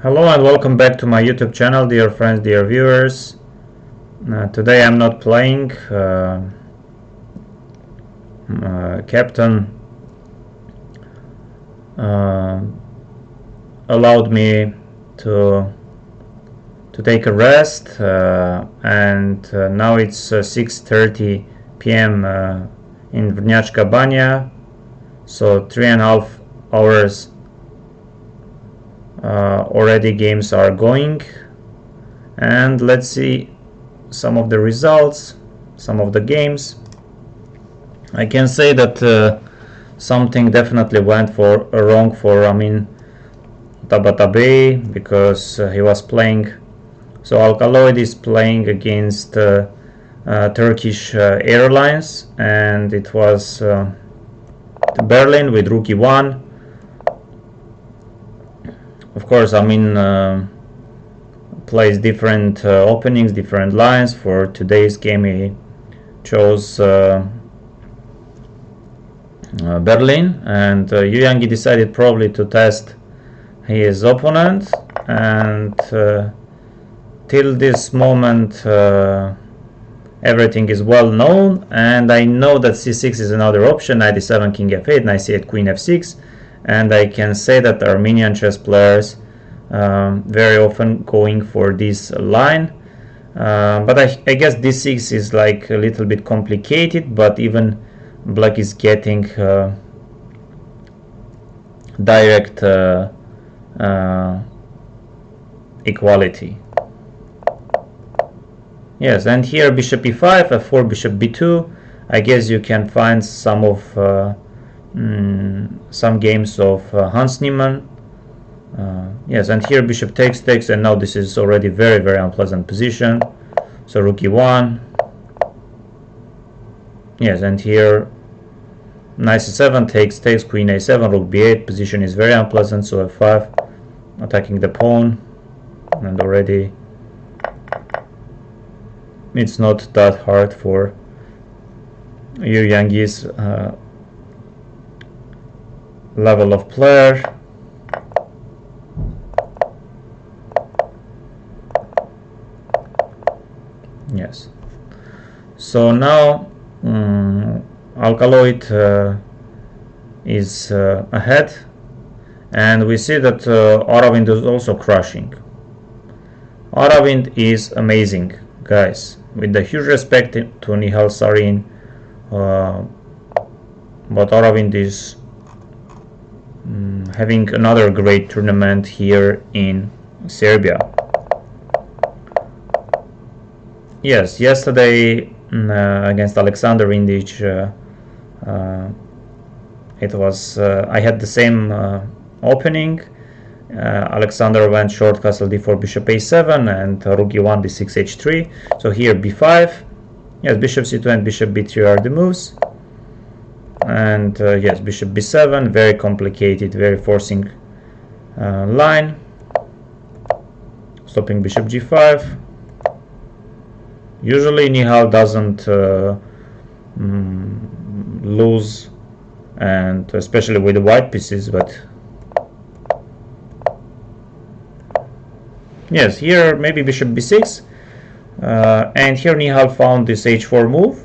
Hello and welcome back to my YouTube channel, dear friends, dear viewers. Today I'm not playing. Captain allowed me to take a rest, and now it's 6:30 p.m. In Vrnjačka Banja, so 3.5 hours already games are going, and let's see some of the results, some of the games. I can say that something definitely went wrong for Amin Tabatabai, because he was playing, so Alkaloid is playing against Turkish Airlines, and it was Berlin with Rookie 1. Of course, Amin plays different openings, different lines. For today's game he chose Berlin, and Yuyangi decided probably to test his opponent, and till this moment everything is well known, and I know that c6 is another option, knight e7, king f8, knight c8, queen f6, and I can say that Armenian chess players very often going for this line, but I guess d6 is like a little bit complicated, but even black is getting direct equality. Yes, and here bishop e5, f4, bishop b2. I guess you can find some of some games of Hans Niemann. Yes, and here bishop takes, and now this is already very unpleasant position. So rook e1. Yes, and here knight c7 takes, queen a7, rook b8. Position is very unpleasant, so f5, attacking the pawn, and already it's not that hard for Yuyangi's level of player. Yes, so now Alkaloid is ahead, and we see that Aravind is also crushing. Aravind is amazing, guys. With the huge respect to Nihal Sarin, but Aravind is having another great tournament here in Serbia. Yes, yesterday against Alexander Indic, it was I had the same opening. Alexander went short, castle d4, bishop a7, and rook e1, d6, h3. So here b5. Yes, bishop c2 and bishop b3 are the moves. And yes, bishop b7, very complicated, very forcing line. Stopping bishop g5. Usually Nihal doesn't lose, and especially with the white pieces, but yes, here maybe bishop b6, and here Nihal found this h4 move.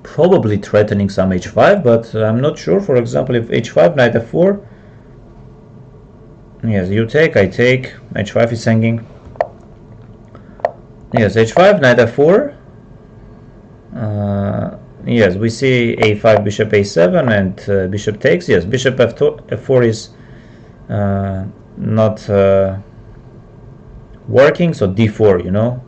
Probably threatening some h5, but I'm not sure. For example, if h5, knight f4, yes, you take, I take, h5 is hanging. Yes, h5, knight f4. Yes, we see a5, bishop a7, and bishop takes. Yes, bishop f4 is not working, so d4, you know,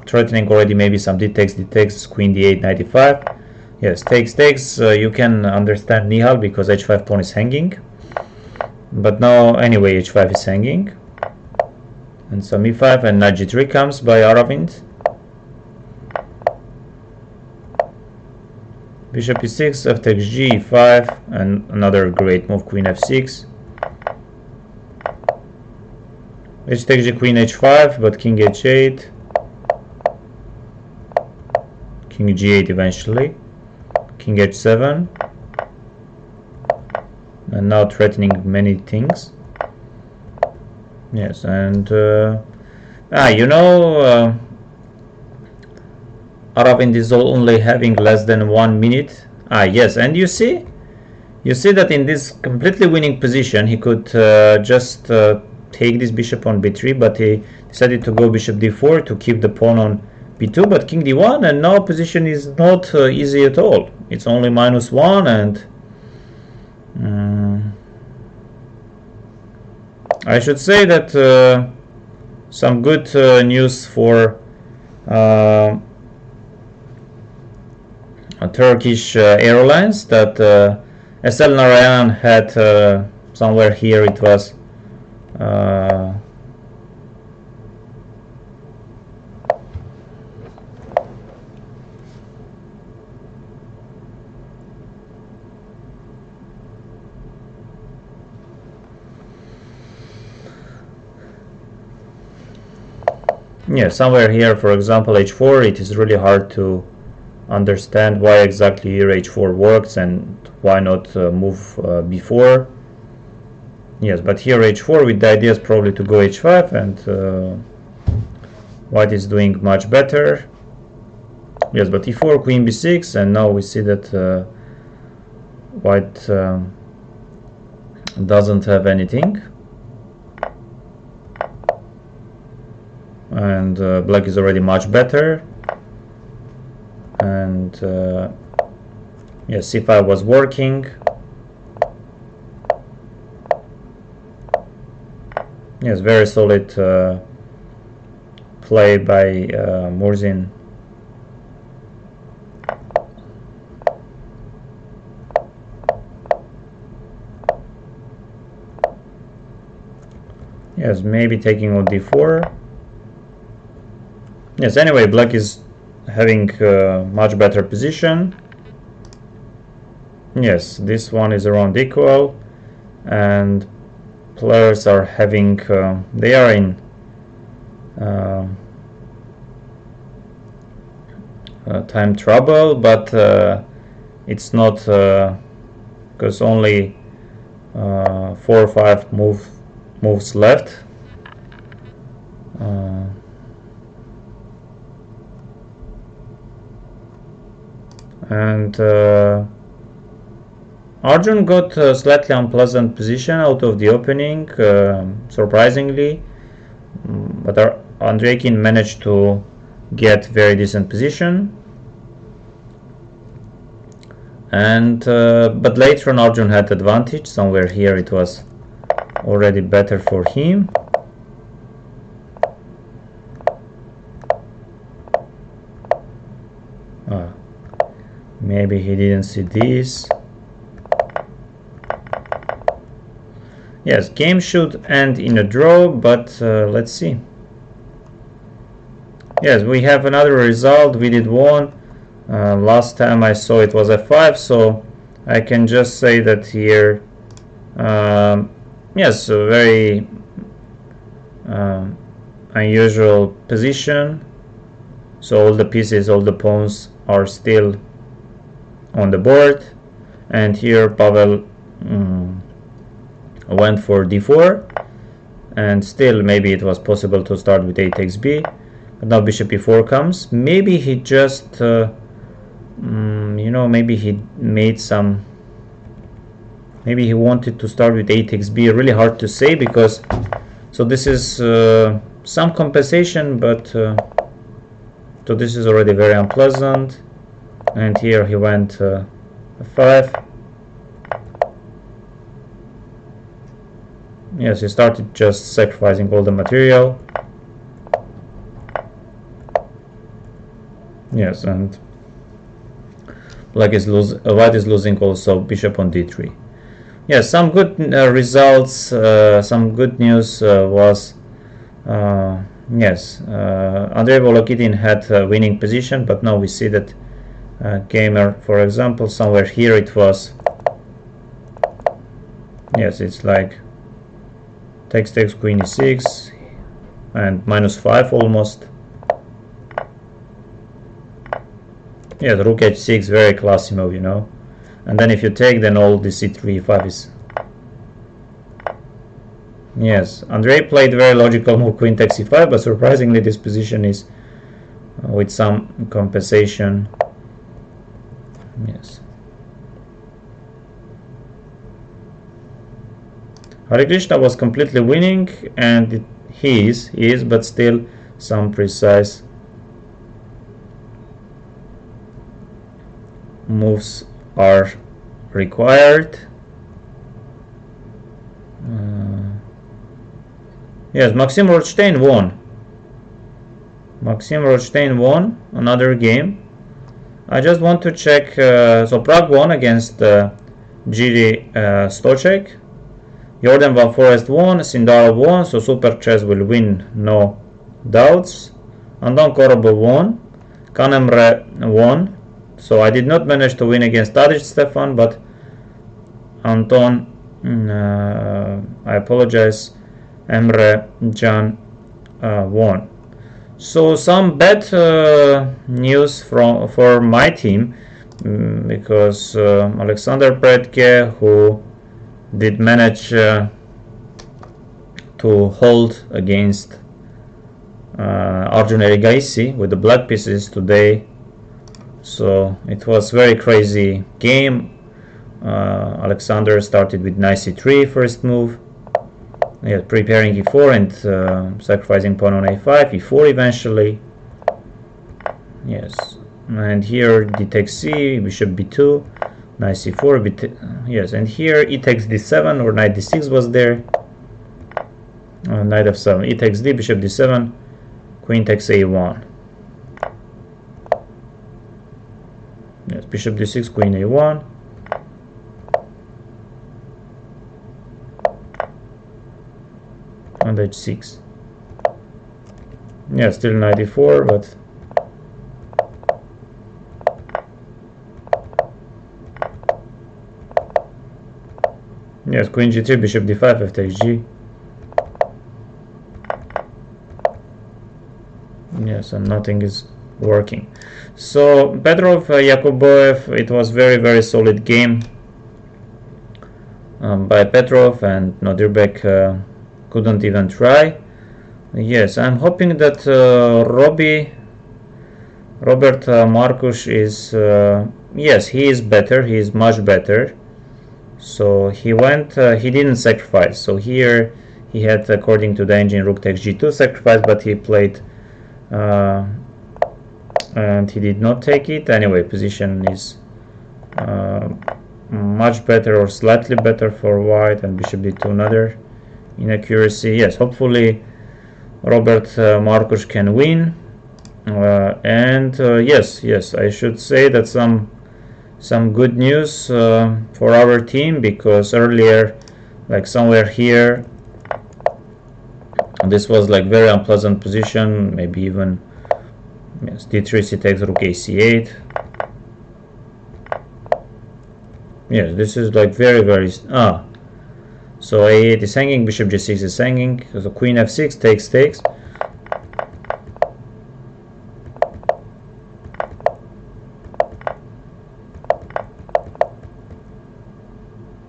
threatening already maybe some d takes, queen d8, knight e5. Yes, takes. You can understand Nihal because h5 pawn is hanging, but now anyway h5 is hanging, and some e5, and knight g3 comes by Aravind. Bishop e6, f takes g, e5, and another great move, queen f6. H takes g, queen h5, but king h8, king g8 eventually, king h7, and now threatening many things. Yes, and Aravind is only having less than 1 minute. Yes, and you see that in this completely winning position he could just take this bishop on b3, but he decided to go bishop d4 to keep the pawn on b2, but king d1, and now position is not easy at all. It's only -1, and I should say that some good news for Turkish Airlines, that SL Narayan had somewhere here, it was yeah, somewhere here, for example, h4, it is really hard to understand why exactly here h4 works and why not move b4. Yes, but here h4 with the idea is probably to go h5, and white is doing much better. Yes, but e4, queen b6, and now we see that white doesn't have anything, and black is already much better. And yes, c5 was working. Yes, very solid play by Murzin. Yes, maybe taking on d4. Yes, anyway, black is having much better position. Yes, this one is around equal, and players are having they are in time trouble, but it's not, because only 4 or 5 moves left. And Arjun got a slightly unpleasant position out of the opening, surprisingly, but Andreikin managed to get very decent position. And but later on Arjun had advantage. Somewhere here it was already better for him. Maybe he didn't see this. Yes, game should end in a draw, but let's see. Yes, we have another result. We did 1. Last time I saw it was f5, so I can just say that here, yes, a very unusual position. So all the pieces, all the pawns are still on the board, and here Pavel went for d4, and still maybe it was possible to start with a takes b, but now bishop e4 comes. Maybe he just maybe he made some, maybe he wanted to start with a takes b. Really hard to say, because so this is some compensation, but so this is already very unpleasant. And here he went f5. Yes, he started just sacrificing all the material. Yes, and white is losing also bishop on d3. Yes, some good results, some good news was, yes, Andrei Volokitin had a winning position, but now we see that gamer, for example, somewhere here it was, yes, it's like takes queen e6, and -5 almost. Yeah, the rook h6, very classy move, you know. And then if you take, then all the c3, e5 is... Yes, Andrei played very logical move, queen takes e5, but surprisingly this position is with some compensation. Yes. Hare Krishna was completely winning, and he is, but still some precise moves are required. Yes, Maxim Rothstein won. Maxim Rothstein won another game. I just want to check. So Prague won against Jiri Stoček. Jordan Van Forest won. Sindara won. So Super Chess will win, no doubts. Anton Korobov won. Kanemre won. So I did not manage to win against Tadic Stefan, but Anton, I apologize, Emre Can won. So some bad news for my team, because Alexander Predke, who did manage to hold against Arjun Erigaisi with the black pieces today. So it was very crazy game. Alexander started with knight c3 first move. Yeah, preparing e4 and sacrificing pawn on a5, e4 eventually. Yes, and here d takes c, bishop b2, knight c4, yes, and here e takes d7 or knight d6 was there. Knight f7, e takes d, bishop d7, queen takes a1. Yes, bishop d6, queen a1. And h6. Yeah, still knight e4, but yes, queen g3, bishop d5, f takes g. Yes, and nothing is working. So Petrov, Yakuboev, it was very solid game by Petrov, and Nodirbek couldn't even try. Yes, I'm hoping that Robert Markus is yes, he is better, he is much better. So he went, he didn't sacrifice. So here he had, according to the engine, rook takes g2 sacrifice, but he played and he did not take it. Anyway, position is much better or slightly better for white, and bishop d2 another inaccuracy. Yes, hopefully Robert Markus can win. And yes, I should say that some good news for our team, because earlier, like somewhere here, this was like very unpleasant position, maybe even yes, d3, c takes, rook a c8. Yes, this is like very so a8 is hanging, bishop g6 is hanging, so queen f6 takes.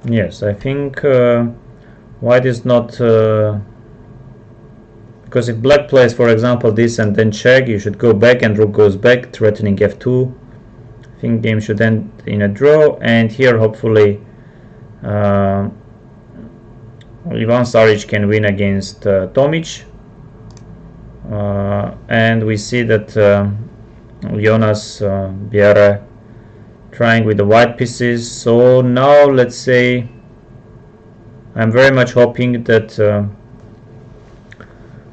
Yes, I think white is not because if black plays, for example, this and then check, you should go back and rook goes back, threatening f2. I think game should end in a draw, and here hopefully Ivan Saric can win against Tomic, and we see that Jonas Bjerre trying with the white pieces. So now let's say I'm very much hoping that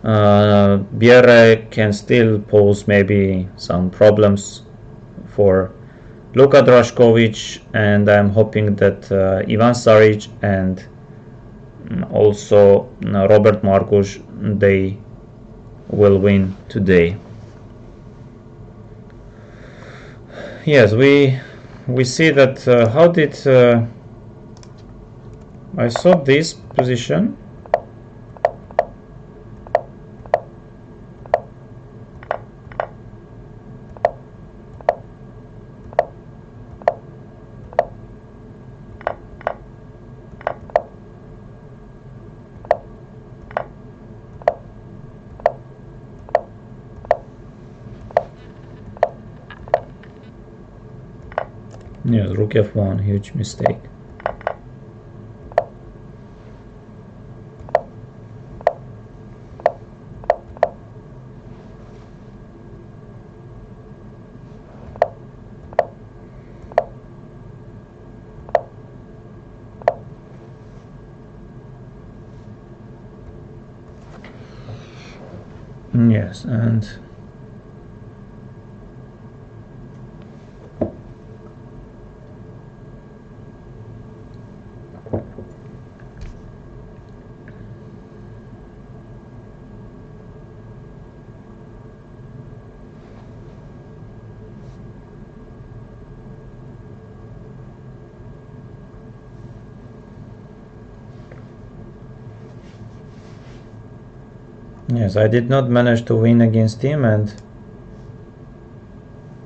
Bjerre can still pose maybe some problems for Luka Drašković, and I'm hoping that Ivan Saric and also Robert Markus, they will win today. Yes, we see that how did I saw this position. Yes, rook f1, huge mistake. Yes, and yes, I did not manage to win against him, and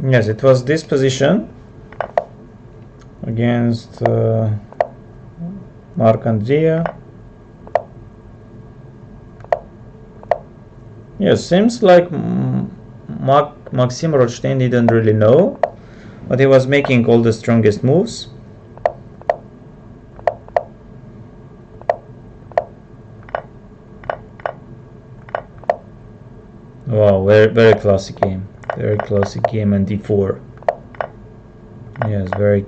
yes, it was this position against Mark Andrea. Yes, seems like Maxim Rothstein didn't really know, but he was making all the strongest moves. Wow, very, very classic game. Very classic game, and d4. Yes, very.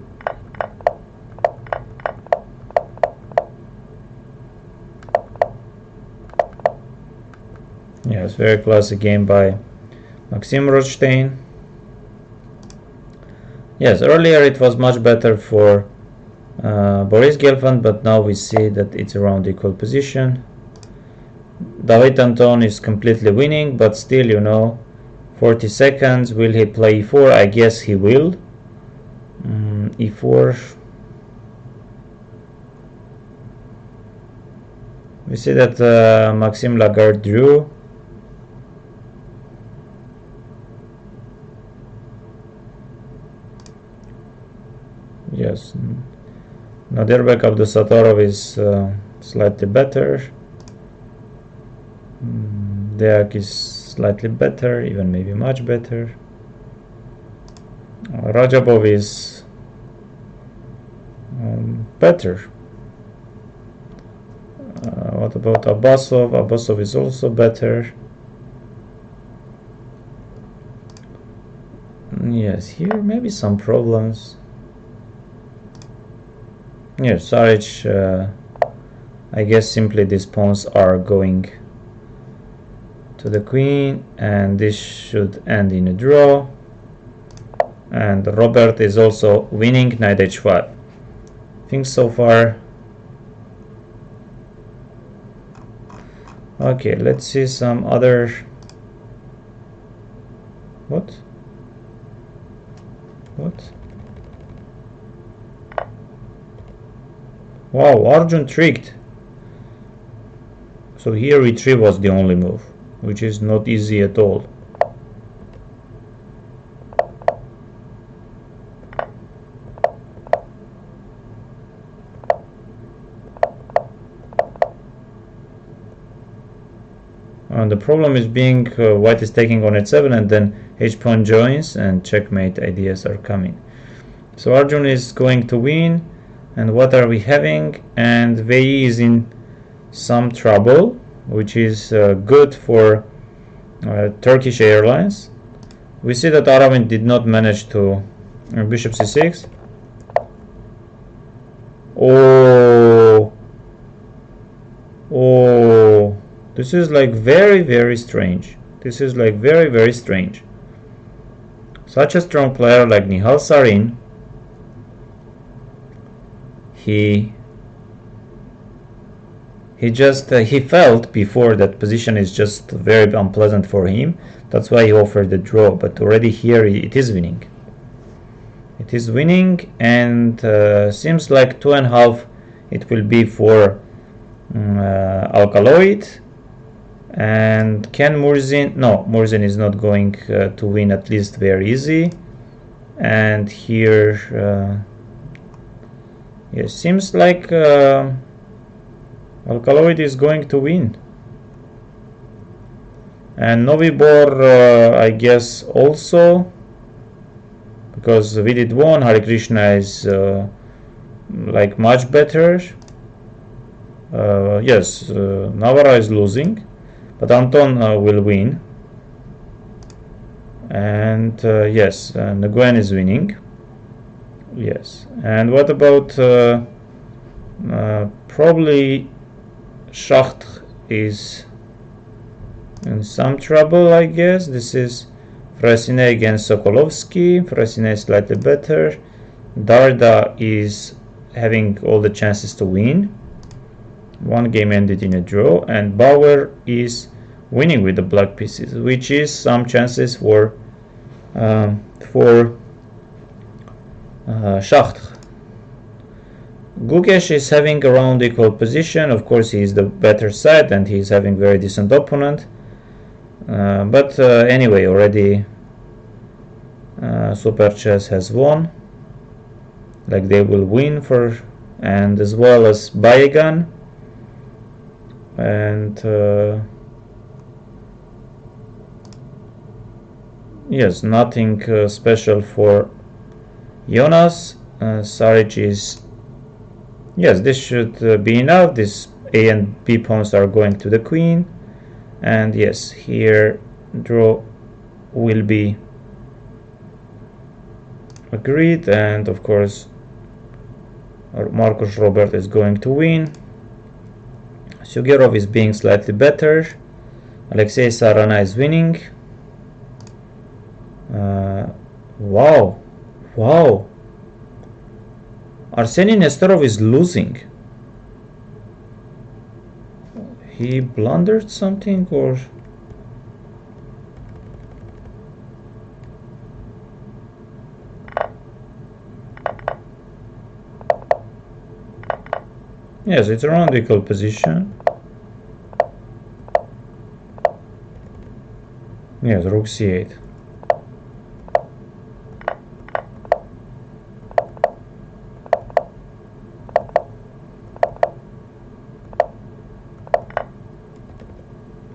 Yes, very classic game by Maxim Rothstein. Yes, earlier it was much better for Boris Gelfand, but now we see that it's around equal position. David Anton is completely winning, but still, you know, 40 seconds. Will he play e4? I guess he will. E4. We see that Maxime Lagarde drew. Yes, Nadirbek Abdusatorov is slightly better. Deak is slightly better, even maybe much better. Rajabov is better. What about Abbasov? Abbasov is also better. Yes, here maybe some problems. Yes, Saric, I guess simply these pawns are going to the queen, and this should end in a draw. And Robert is also winning, knight h5. I think so far. Okay, let's see some other. What? Wow, Arjun tricked. So here e3 was the only move, which is not easy at all. And the problem is being white is taking on h7, and then h-pawn joins, and checkmate ideas are coming. So Arjun is going to win, and what are we having? And Vei is in some trouble, which is good for Turkish Airlines. We see that Aravin did not manage to bishop c6. Oh, this is like very strange. This is like very strange. Such a strong player like Nihal Sarin, he felt before that position is just very unpleasant for him. That's why he offered the draw, but already here it is winning. It is winning, and seems like 2.5 it will be for Alkaloid. And can Murzin? No, Murzin is not going to win, at least very easy. And here, it seems like Alkaloid is going to win. And Novibor, I guess, also. because we did one. Hare Krishna is like much better. Yes, Navarra is losing, but Anton will win. And yes, Nguyen is winning. Yes, and what about probably Schacht is in some trouble, I guess. This is Frasine against Sokolovsky. Frasine is slightly better. Darda is having all the chances to win. One game ended in a draw, and Bauer is winning with the black pieces, which is some chances for Schacht. Gugesh is having around equal position. Of course, he is the better side, and he is having very decent opponent. But anyway, already Super Chess has won. Like they will win for, and as well as Bayegan. And yes, nothing special for Jonas. Saric is, yes, this should be enough. This A and B pawns are going to the queen, and yes, here draw will be agreed, and of course Marcus Robert is going to win. Sugerov is being slightly better. Alexei Sarana is winning. Wow. Arseny Nesterov is losing. He blundered something, or yes, it's around equal position. Yes, rook c8.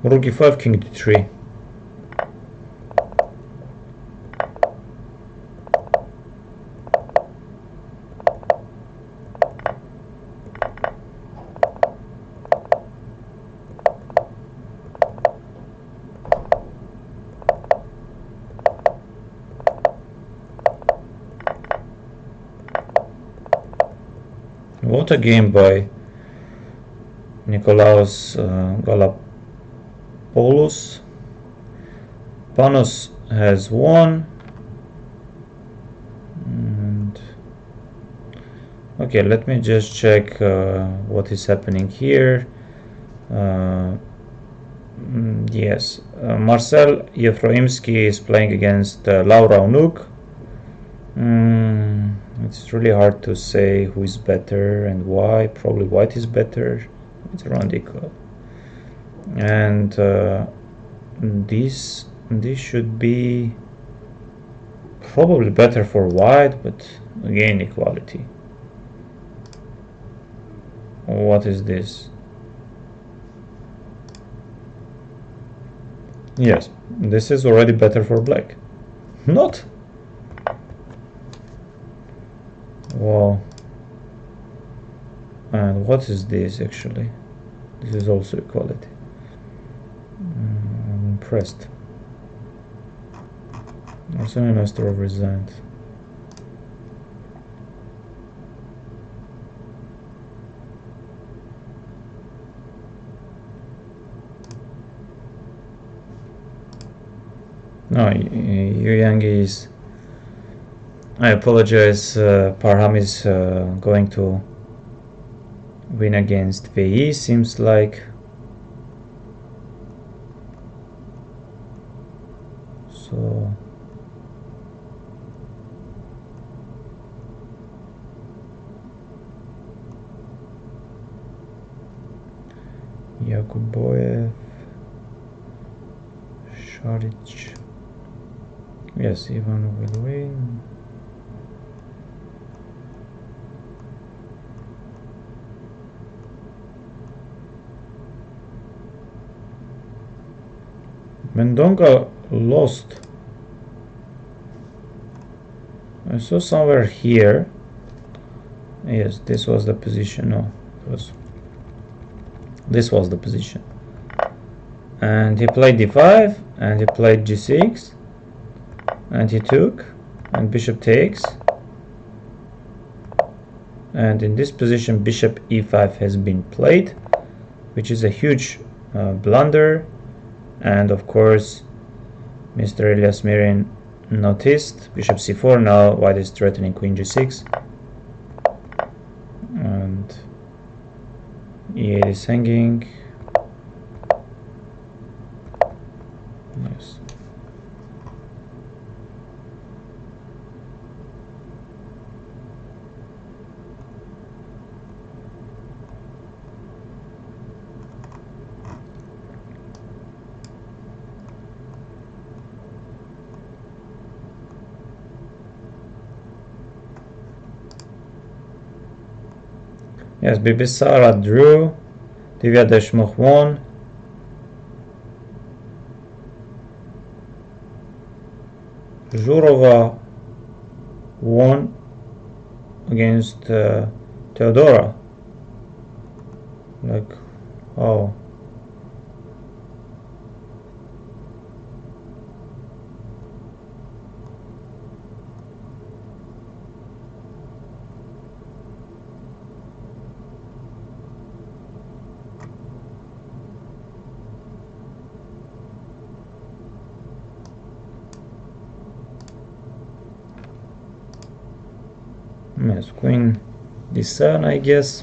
Rook e5, king d3. What a game by Nikolaos Galapoulos. Panos has won. And okay, let me just check what is happening here. Yes, Marcel Yefroimsky is playing against Laura Onuk. It's really hard to say who is better and why. Probably white is better. It's around equal. And this should be probably better for white, but again equality. What is this? Yes, this is already better for black. Not. Wow. And what is this actually? This is also equality. I'm impressed. Arseny Nesterov resigned. No, Yu Yang is. I apologize. Parham is going to win against VE, seems like. So Yakuboyev, Sharic. Yes, Ivan will win. Mendonca lost. I saw somewhere here. Yes, this was the position. No, this was the position. And he played d5, and he played g6, and he took, and bishop takes. And in this position, bishop e5 has been played, which is a huge blunder. And of course, Mr. Elias Mirin noticed bishop c4. Now white is threatening queen g6, and e8 is hanging. Yes. Yes, Bibisara drew, Divya Deshmukh won. Zhurova won against Theodora. Like, oh. Yes, queen d7, I guess.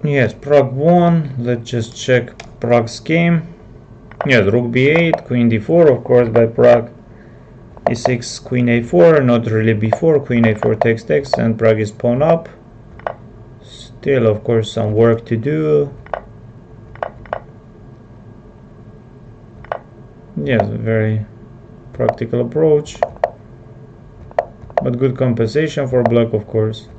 Yes, Prague won. Let's just check Prague's game. Yes, rook b8, queen d4, of course, by Prague. e6, queen a4, not really b4, queen a4 takes, and Prague is pawn up. Still, of course, some work to do. Yes, a very practical approach, but good compensation for black, of course.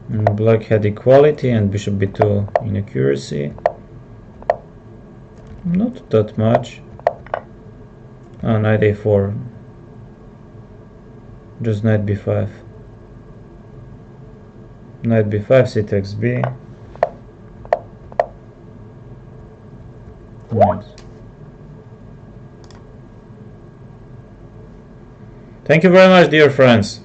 And black had equality and bishop b2 inaccuracy. Not that much. Oh, knight a4. Just knight b5. Knight b5, c takes b. Nice. Thank you very much, dear friends.